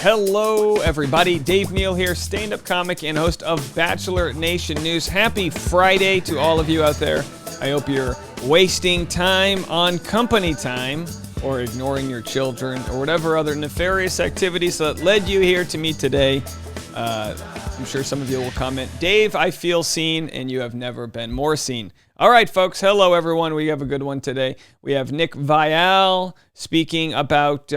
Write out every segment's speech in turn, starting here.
Hello, everybody. Dave Neal here, stand-up comic and host of Bachelor Nation News. Happy Friday to all of you out there. I hope you're wasting time on company time or ignoring your children or whatever other nefarious activities that led you here to me today. I'm sure some of you will comment, Dave, I feel seen, and you have never been more seen. All right, folks. Hello, everyone. We have a good one today. We have Nick Viall speaking about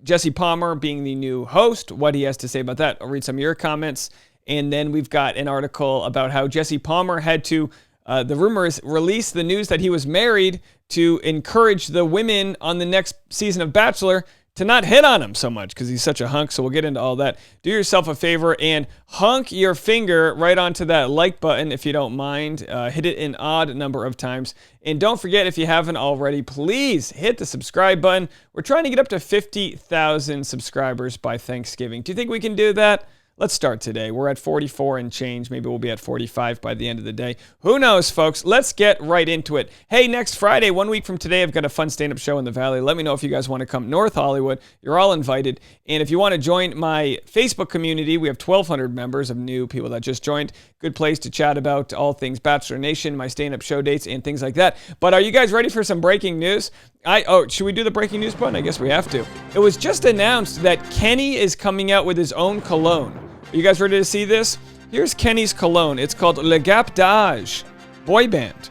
Jesse Palmer being the new host, what he has to say about that. I'll read some of your comments. And then we've got an article about how Jesse Palmer had to, the rumors, release the news that he was married to encourage the women on the next season of Bachelor to not hit on him so much because he's such a hunk. So we'll get into all that. Do yourself a favor and hunk your finger right onto that like button if you don't mind. Hit it an odd number of times. And don't forget, if you haven't already, please hit the subscribe button. We're trying to get up to 50,000 subscribers by Thanksgiving. Do you think we can do that? Let's start today. We're at 44 and change. Maybe we'll be at 45 by the end of the day. Who knows, folks? Let's get right into it. Hey, next Friday, 1 week from today, I've got a fun stand-up show in the Valley. Let me know if you guys want to come North Hollywood. You're all invited. And if you want to join my Facebook community, we have 1,200 members of new people that just joined. Good place to chat about all things Bachelor Nation, my stand-up show dates, and things like that. But are you guys ready for some breaking news? Should we do the breaking news button? I guess we have to. It was just announced that Kenny is coming out with his own cologne. Are you guys ready to see this? Here's Kenny's cologne. It's called Le Gap d'Age Boy Band.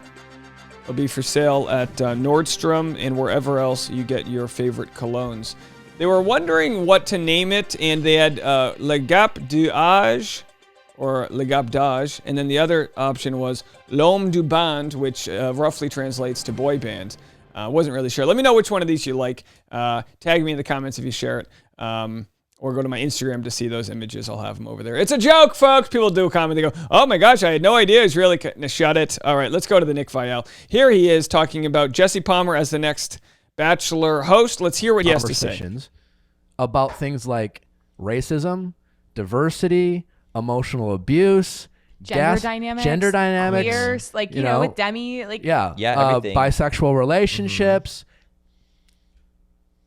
It'll be for sale at Nordstrom and wherever else you get your favorite colognes. They were wondering what to name it, and they had Le Gap d'Age or Le Gap d'Age, and then the other option was L'Homme du Band, which roughly translates to boy band. Wasn't really sure. Let me know which one of these you like. Tag me in the comments if you share it. Or go to my Instagram to see those images. I'll have them over there. It's a joke, folks. People do comment. They go, oh my gosh, I had no idea. He's really... Shut it. All right, let's go to the Nick Viall. Here he is talking about Jesse Palmer as the next Bachelor host. Let's hear what he has to say. About things like racism, diversity, emotional abuse, gender dynamics, queers, like, you know, with Demi, like, everything. Bisexual relationships.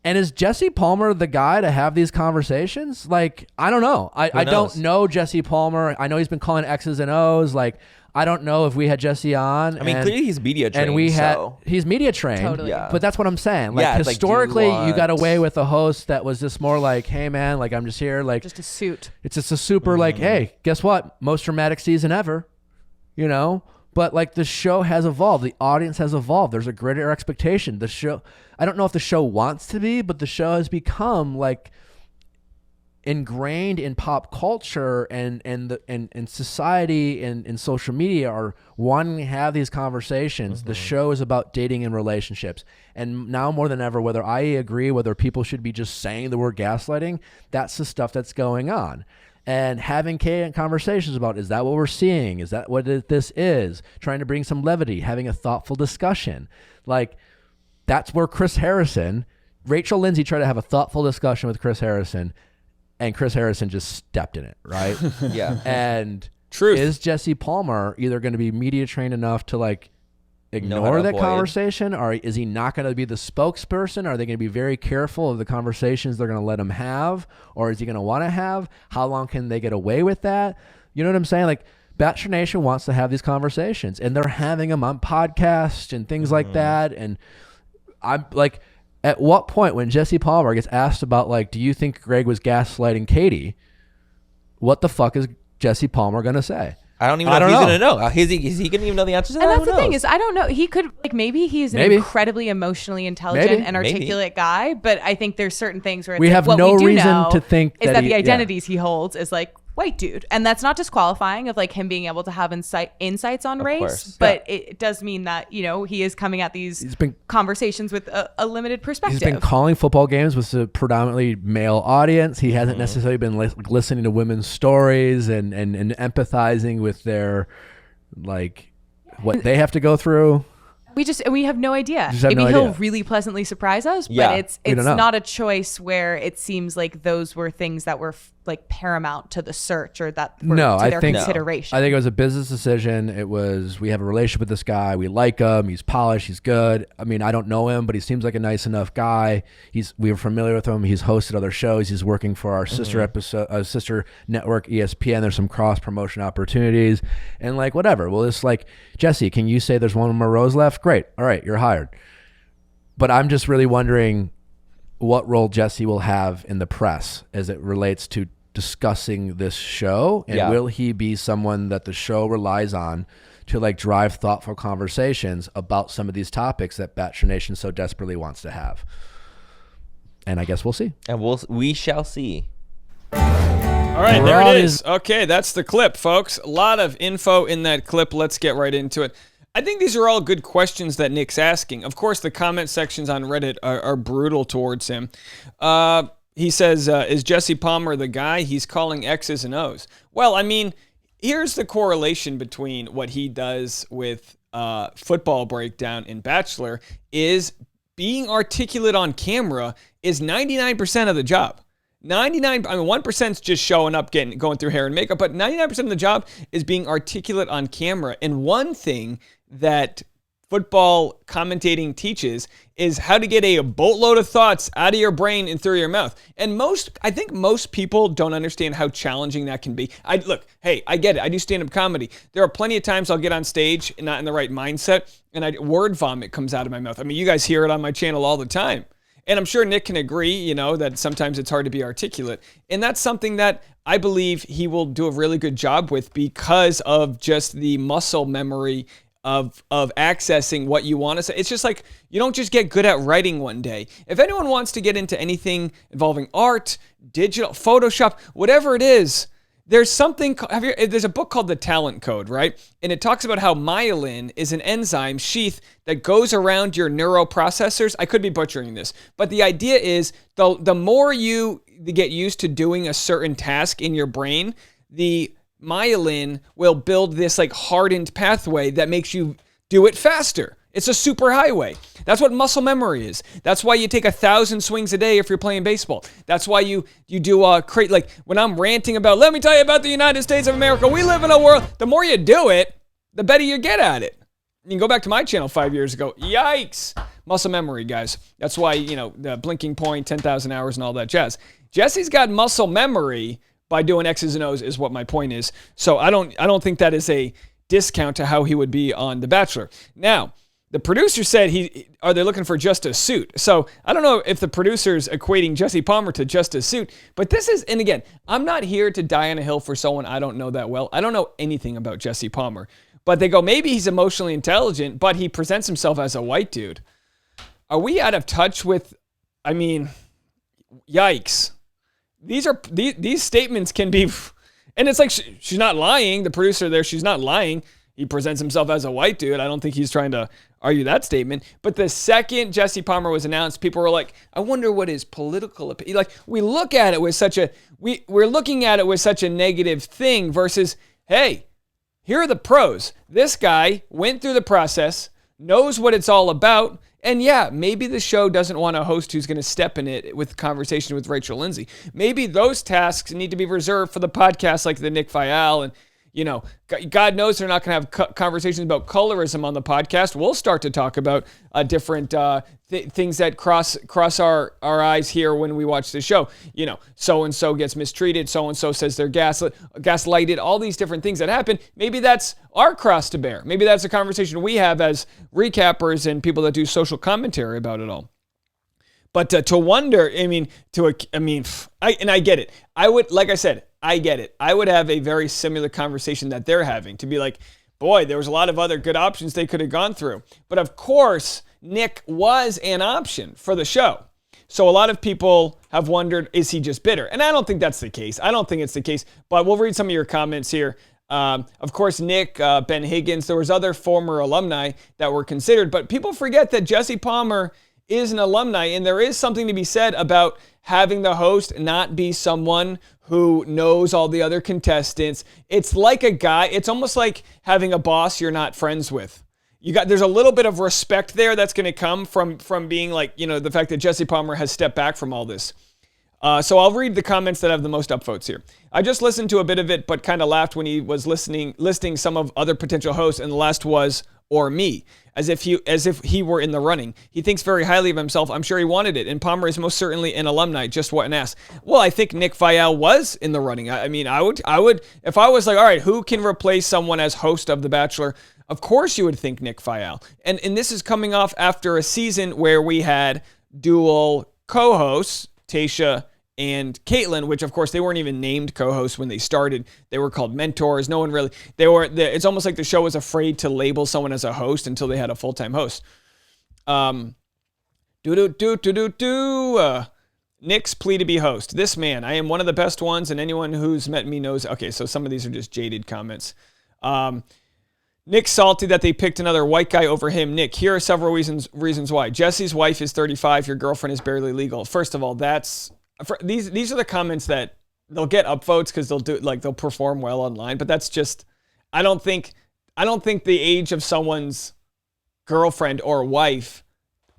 And is Jesse Palmer the guy to have these conversations? Like, I don't know. I don't know Jesse Palmer. I know he's been calling X's and O's. Like, I don't know if we had Jesse on. I mean, clearly he's media trained. And he's media trained. Totally. Yeah. But that's what I'm saying. Like, historically, you got away with a host that was just more like, hey, man, like, I'm just here. Like, just a suit. It's just a super, like, hey, guess what? Most dramatic season ever. You know? But, like, the show has evolved. The audience has evolved. There's a greater expectation. The show, I don't know if the show wants to be, but the show has become, like, ingrained in pop culture and society and social media are wanting to have these conversations. The show is about dating and relationships. And now more than ever, whether I agree, whether people should be just saying the word gaslighting, that's the stuff that's going on. And having conversations about, is that what we're seeing? Is that what this is? Trying to bring some levity, having a thoughtful discussion. Like, that's where Rachel Lindsay tried to have a thoughtful discussion with Chris Harrison, and Chris Harrison just stepped in it, right? Yeah. And Truth. Is Jesse Palmer either going to be media trained enough to, like, ignore that conversation, or is he not going to be the spokesperson? Are they going to be very careful of the conversations they're going to let him have, or is he going to want to have? How long can they get away with that? You know what I'm saying? Like, Bachelor Nation wants to have these conversations, and they're having them on podcasts and things like that. And I'm like, at what point when Jesse Palmer gets asked about, like, do you think Greg was gaslighting Katie? What the fuck is Jesse Palmer going to say? I don't even know if he's going to know. Is he going to even know the answers to that? And that's the thing is, I don't know. He could, like, maybe he's an incredibly emotionally intelligent and articulate guy, but I think there's certain things where it's we like, have what no we do reason know to think is that the identities he holds is like white dude, and that's not disqualifying of, like, him being able to have insights on race, but it does mean that, you know, he is coming at these conversations with a limited perspective. He's been calling football games with a predominantly male audience. He hasn't necessarily been listening to women's stories and empathizing with their, like, what they have to go through. We have no idea. Maybe he'll really pleasantly surprise us, but it's not a choice where it seems like those were things that were like paramount to the search or that were to their consideration. I think it was a business decision. It was, we have a relationship with this guy. We like him. He's polished. He's good. I mean, I don't know him, but he seems like a nice enough guy. We were familiar with him. He's hosted other shows. He's working for our sister network, ESPN. There's some cross promotion opportunities and like whatever. Well, it's like, Jesse, can you say there's one more rose left? Great. All right. You're hired. But I'm just really wondering what role Jesse will have in the press as it relates to discussing this show, and will he be someone that the show relies on to like drive thoughtful conversations about some of these topics that Bachelor Nation so desperately wants to have? And I guess we'll see. And we shall see. All right, there it is. Okay, that's the clip, folks. A lot of info in that clip. Let's get right into it. I think these are all good questions that Nick's asking. Of course, the comment sections on Reddit are brutal towards him. He says, is Jesse Palmer the guy? He's calling X's and O's. Well, I mean, here's the correlation between what he does with Football Breakdown in Bachelor is being articulate on camera is 99% of the job. 1% is just showing up, going through hair and makeup, but 99% of the job is being articulate on camera. And one thing that football commentating teaches is how to get a boatload of thoughts out of your brain and through your mouth. And I think most people don't understand how challenging that can be. I get it. I do stand-up comedy. There are plenty of times I'll get on stage and not in the right mindset, and word vomit comes out of my mouth. I mean, you guys hear it on my channel all the time. And I'm sure Nick can agree, that sometimes it's hard to be articulate. And that's something that I believe he will do a really good job with because of just the muscle memory of accessing what you want to say. It's just like, you don't just get good at writing one day. If anyone wants to get into anything involving art, digital, Photoshop, whatever it is, there's a book called The Talent Code, right? And it talks about how myelin is an enzyme sheath that goes around your neuroprocessors. I could be butchering this, but the idea is the more you get used to doing a certain task in your brain, the myelin will build this like hardened pathway that makes you do it faster. It's a super highway. That's what muscle memory is. That's why you take 1,000 swings a day if you're playing baseball. That's why you do like when I'm ranting about, let me tell you about the United States of America. We live in a world. The more you do it, the better you get at it. You can go back to my channel 5 years ago. Yikes. Muscle memory, guys. That's why, the blinking point, 10,000 hours and all that jazz. Jesse's got muscle memory by doing X's and O's is what my point is. So I don't think that is a discount to how he would be on The Bachelor. Now, the producer said, are they looking for just a suit? So I don't know if the producer's equating Jesse Palmer to just a suit, but this is, and again, I'm not here to die on a hill for someone I don't know that well. I don't know anything about Jesse Palmer, but they go, maybe he's emotionally intelligent, but he presents himself as a white dude. Are we out of touch with, yikes. These statements can be, and it's like, she's not lying. The producer there, she's not lying. He presents himself as a white dude. I don't think he's trying to argue that statement. But the second Jesse Palmer was announced, people were like, I wonder what his political opinion. Like, we're looking at it with such a negative thing versus, hey, here are the pros. This guy went through the process, knows what it's all about. And yeah, maybe the show doesn't want a host who's going to step in it with conversation with Rachel Lindsay. Maybe those tasks need to be reserved for the podcast like the Nick Viall and, God knows they're not going to have conversations about colorism on the podcast. We'll start to talk about different things that cross our eyes here when we watch the show. So-and-so gets mistreated. So-and-so says they're gaslighted. All these different things that happen. Maybe that's our cross to bear. Maybe that's a conversation we have as recappers and people that do social commentary about it all. But to wonder, I get it. I get it. I would have a very similar conversation that they're having to be like, boy, there was a lot of other good options they could have gone through. But of course, Nick was an option for the show. So a lot of people have wondered, is he just bitter? And I don't think that's the case. I don't think it's the case. But we'll read some of your comments here. Of course, Nick, Ben Higgins, there was other former alumni that were considered. But people forget that Jesse Palmer is an alumni, and there is something to be said about having the host not be someone who knows all the other contestants. It's like it's almost like having a boss you're not friends with. there's a little bit of respect there that's going to come from being like, the fact that Jesse Palmer has stepped back from all this. So I'll read the comments that have the most upvotes here. I just listened to a bit of it, but kind of laughed when he was listing some of other potential hosts, and the last was or me, as if he were in the running. He thinks very highly of himself. I'm sure he wanted it, and Palmer is most certainly an alumni. Just what an ass. Well, I think Nick Viall was in the running. I mean, I would if I was like, all right, who can replace someone as host of The Bachelor? Of course, you would think Nick Viall, and this is coming off after a season where we had dual co-hosts, Tayshia and Caitlin, which of course they weren't even named co-hosts when they started. They were called mentors. No one really, it's almost like the show was afraid to label someone as a host until they had a full-time host. Nick's plea to be host. This man, I am one of the best ones, and anyone who's met me knows. Okay, so some of these are just jaded comments. Nick's salty that they picked another white guy over him. Nick, here are several reasons why. Jesse's wife is 35. Your girlfriend is barely legal. First of all, these are the comments that they'll get upvotes because they'll perform well online. But that's just, I don't think the age of someone's girlfriend or wife,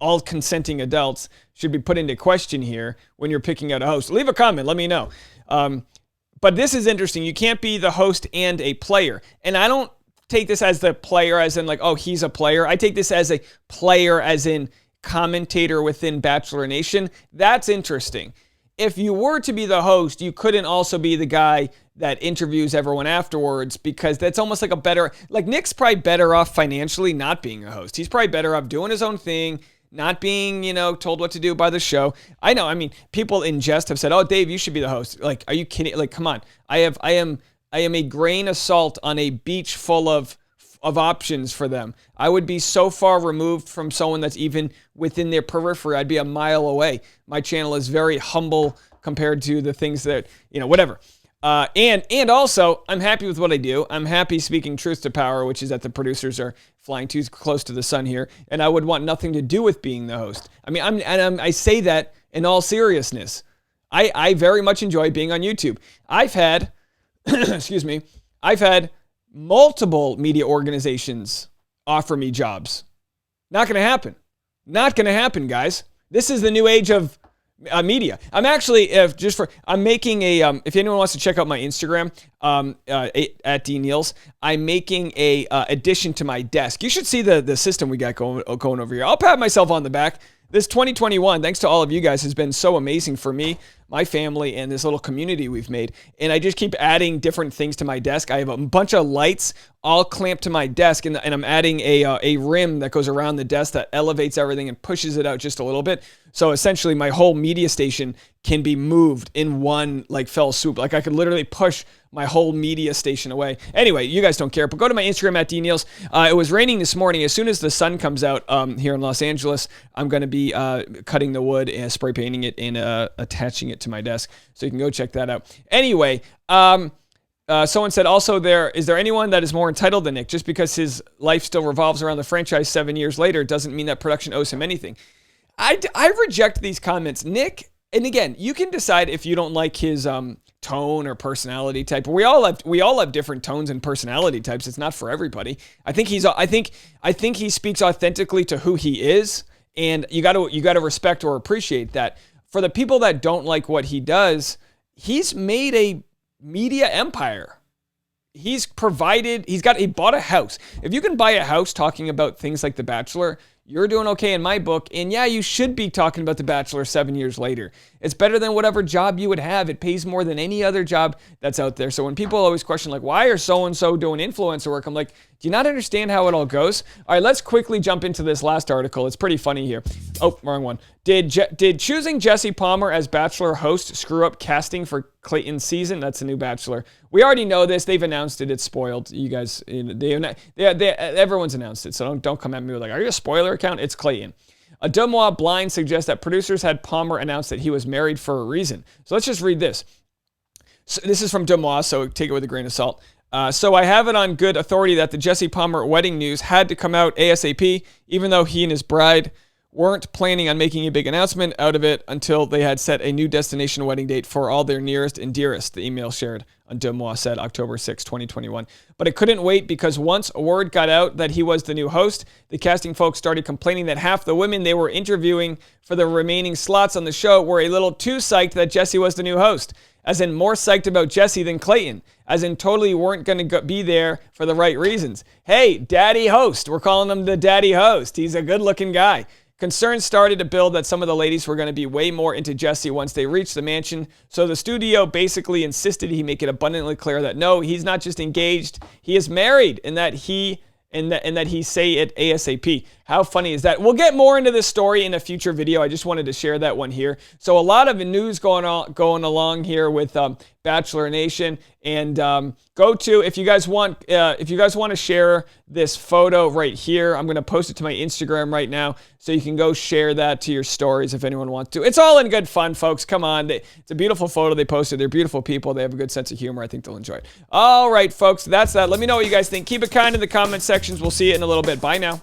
all consenting adults, should be put into question here when you're picking out a host. Leave a comment, let me know. But this is interesting. You can't be the host and a player, and I don't take this as the player as in like, oh, he's a player. I take this as a player as in commentator within Bachelor Nation. That's interesting. If you were to be the host, you couldn't also be the guy that interviews everyone afterwards, because that's almost like Nick's probably better off financially not being a host. He's probably better off doing his own thing, not being, told what to do by the show. I know, I mean, people in jest have said, oh, Dave, you should be the host. Like, are you kidding? Like, come on. I am a grain of salt on a beach full of options for them. I would be so far removed from someone that's even within their periphery. I'd be a mile away. My channel is very humble compared to the things that, whatever. And also, I'm happy with what I do. I'm happy speaking truth to power, which is that the producers are flying too close to the sun here, and I would want nothing to do with being the host. I mean, I say that in all seriousness. I very much enjoy being on YouTube. I've had, I've had multiple media organizations offer me jobs. Not going to happen. Not going to happen, guys. This is the new age of media. I'm actually, I'm making if anyone wants to check out my Instagram, at DNeals, I'm making a addition to my desk. You should see the system we got going over here. I'll pat myself on the back. This 2021, thanks to all of you guys, has been so amazing for me, my family, and this little community we've made. And I just keep adding different things to my desk. I have a bunch of lights all clamped to my desk, and I'm adding a rim that goes around the desk that elevates everything and pushes it out just a little bit. So essentially, my whole media station can be moved in one fell swoop. Like I could literally push my whole media station away. Anyway, you guys don't care, but go to my Instagram at DNeals. It was raining this morning. As soon as the sun comes out here in Los Angeles, I'm going to be cutting the wood and spray painting it and attaching it to my desk. So you can go check that out. Anyway, someone said also is there anyone that is more entitled than Nick? Just because his life still revolves around the franchise 7 years later doesn't mean that production owes him anything. I reject these comments. Nick, and again, you can decide if you don't like his tone or personality type. We all have different tones and personality types. It's not for everybody. I think he speaks authentically to who he is, and you got to respect or appreciate that. For the people that don't like what he does, he's made a media empire. He bought a house. If you can buy a house talking about things like The Bachelor, you're doing okay in my book. And yeah, you should be talking about The Bachelor 7 years later. It's better than whatever job you would have. It pays more than any other job that's out there. So when people always question, why are so-and-so doing influencer work? I'm like, do you not understand how it all goes? All right, let's quickly jump into this last article. It's pretty funny here. Oh, wrong one. Did choosing Jesse Palmer as Bachelor host screw up casting for Clayton's season? That's a new Bachelor. We already know this. They've announced it. It's spoiled. You guys, everyone's announced it. So don't come at me with are you a spoiler account? It's Clayton. A Demois blind suggests that producers had Palmer announce that he was married for a reason. So let's just read this. So this is from Demois, so take it with a grain of salt. So I have it on good authority that the Jesse Palmer wedding news had to come out ASAP, even though he and his bride weren't planning on making a big announcement out of it until they had set a new destination wedding date for all their nearest and dearest, the email shared on Deux Mois said October 6, 2021. But it couldn't wait because once word got out that he was the new host, the casting folks started complaining that half the women they were interviewing for the remaining slots on the show were a little too psyched that Jesse was the new host. As in more psyched about Jesse than Clayton. As in totally weren't going to be there for the right reasons. Hey, daddy host. We're calling him the daddy host. He's a good-looking guy. Concerns started to build that some of the ladies were going to be way more into Jesse once they reached the mansion. So the studio basically insisted he make it abundantly clear that no, he's not just engaged, he is married, and that he say it ASAP. How funny is that? We'll get more into this story in a future video. I just wanted to share that one here. So a lot of news going along here with Bachelor Nation, and go to if you guys want to share this photo right here. I'm going to post it to my Instagram right now, so you can go share that to your stories if anyone wants to. It's all in good fun, folks. Come on, it's a beautiful photo they posted. They're beautiful people. They have a good sense of humor. I think they'll enjoy it. All right, folks, that's that. Let me know what you guys think. Keep it kind in the comment sections. We'll see you in a little bit. Bye now.